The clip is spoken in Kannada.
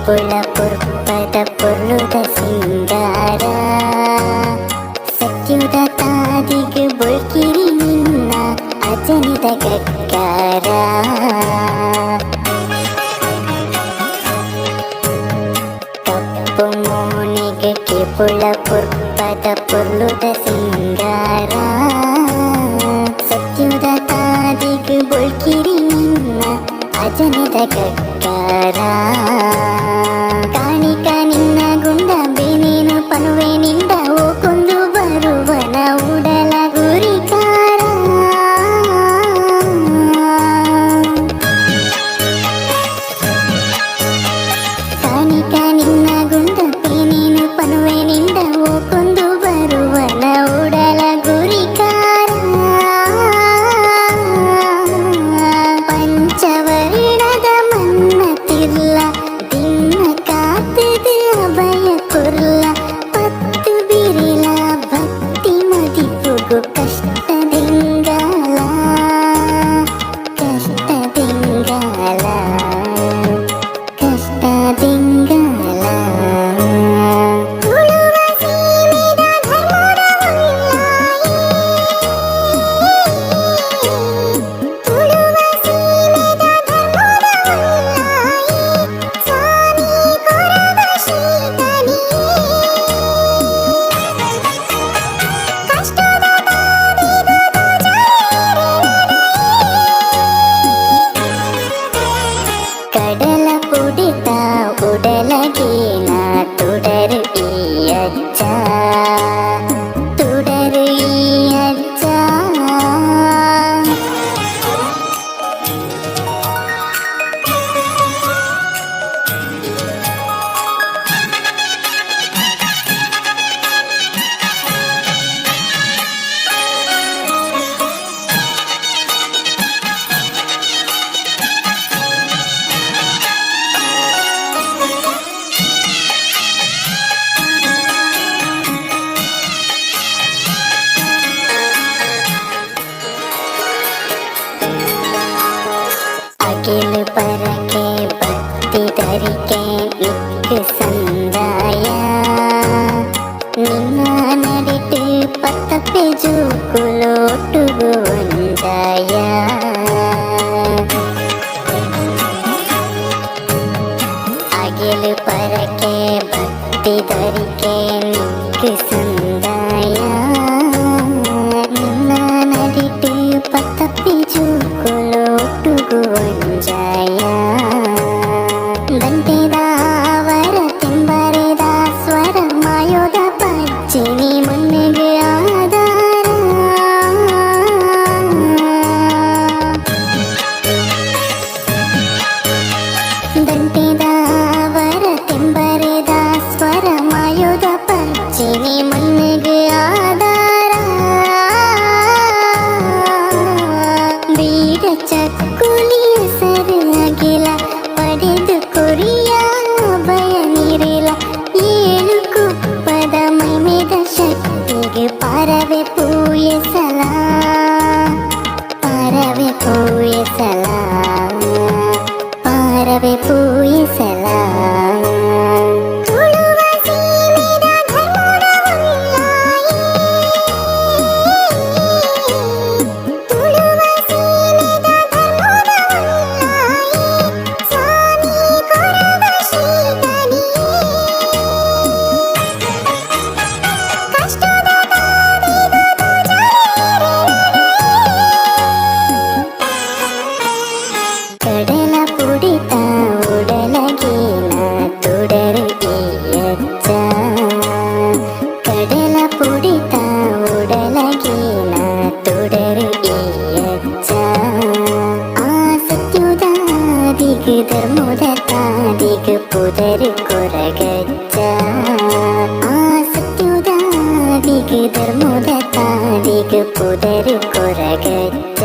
ಪುಳ ಪುರ್ಪದ ಪುರ್ಲುದ ಸಿಂಗಾರ ಸತ್ಯುದ ತಾದಿಗೆ ಬುಳ್ಕಿರಿ ನಿನ್ನ ಅಜನಿದ ಗಕ್ಕಾರ ಕಪ್ಪು ಮೋನಿಗೆ ಪುಳ ಪುರ್ಪದ ಪುರ್ಲುದ ಸಿಂಗಾರ ಸತ್ಯುದ ತಾದಿಗೆ ಬುಳ್ಕಿರಿ ನಿನ್ನ ಅಜನಿದ ಗಕ್ಕಾರ ಕಾಣಿಕ ನಿನ್ನ ಗುಂಡ ಬೇನೇನು ಪನುವೆ ನಿಂದ ಓಕೊಂದು ಬರುವನ ಉಡಲ ಗುರಿಕಾರ ಕಾಣಿಕ ನಿನ್ನ ಗುಂಡ ಬೇನೇನು ಪನುವೆ ನಿಂದ ಓಕೊಂದು ಬರುವನ ಉಡಲ ಗುರಿಕಾರ ಪಂಚವರ್ಣದ ಮನ್ನತಿಲ್ಲ ದಿನ ಕಾತಿದೆ ಅಭಯ ಕುರ್ಲ ಪತ್ತು ಬಿರಿಲ ಭಕ್ತಿ ಮದಿಪುಗು ಕಷ್ಟದಿಂಗಾಲ ಕಷ್ಟದಿಂಗಾಲ ಕಷ್ಟದಿಂಗಾಲ ಉಳುವ ಸೀಮೆದ ಧರ್ಮದ ಉಳ್ಳಾಯಿ ಉಳುವ ಸೀಮೆದ ಧರ್ಮದ ಉಳ್ಳಾಯಿ ಸ್ವಾಮಿ ಕೊರದ ಶ್ರೀತನಿ ಕಷ್ಟದ ತಾದಿದುದು ಕಡಲ ಪುಡಿತ ಉಡಲಗೇನ ತುಡರು ಈ ಅಜ್ಜ ತುಡರು ಈ ಅಜ್ಜ ಅಗಿಲು ಪರಕೆ ಭಕ್ತಿ ಧರಿಕೆ ಮಿಕ್ಕ ಸಂದಾಯ ನಿನ್ನ ನಡಿಟು ಪತ್ತಪ್ಪೆ ಜೂಕುಲೋಟುಗು ಒಂದಾಯ ಅಗಿಲು ಪರಕೆ ಭಕ್ತಿ ಧರಿಕೆ ಮಿಕ್ಕ ಸಂದಾಯ ನಿನ್ನ ನಡಿಟು ಪತ್ತಪ್ಪೆ ಜೂಕುಲೋಟುಗು ಒಂದಾಯ ದಂಟೆದ ವರ ತಿಂಬರೆದ ಸ್ವರ ಮಾಯೋದ ಪಜ್ಜಿನಿ ಮುನ್ನೆಗೆ ಆಧಾರ ದಂಟೆದ ವರ ತಿಂಬರೆದ ಸ್ವರ ಮಾಯೋದ ಪಜ್ಜಿನಿ ಮುನ್ನೆಗೆ ಆಧಾರ ಬೀಡ ಚಕ್ಕುಲಿಯ ಸರಿಯಾಗಿಲ್ಲ ಪಡೆದು ಕೊರಿಯ ಭಯ ನೀರಿಲ್ಲ ಏಳು ಕುಪ್ಪದ ಮೈಮೇದ ಶಕ್ತಿಗೆ ಪಾರವೆ ಪೂಯಸಲ ಪಾರವೆ ಪೂಯಸಲ ಪಾರವೆ ಪೂಯಸಲ ತುಳುವ ಸೀಮೆದ ಧರ್ಮದ ಉಳ್ಳಾಯಿ ತುಳುವ ಸೀಮೆದ ಧರ್ಮದ ಉಳ್ಳಾಯಿ ಸ್ವಾಮಿ ಕೊರದ ಶ್ರೀತನಿ ಕಷ್ಟದ ತಾದಿದುದು ಕಡಲ ಪುಡಿತ ಉಡಲಗೇನ ತುಡರು ಈ ಅಜ್ಜ ಕಡಲ ಪುಡಿತ ಉಡಲಗೇನ ತುಡರು ಈ ಅಜ್ಜ ಆ ಸತ್ಯುದಾದಿಗೆ ಧರ್ಮದ ತಾದಿಗೆ ಪುದರು ಕೊರಗಜ್ಜ ಆ ಸತ್ಯುದಾದಿಗೆ ಧರ್ಮದ ತಾದಿಗೆ ಪುದರು ಕೊರಗಜ್ಜ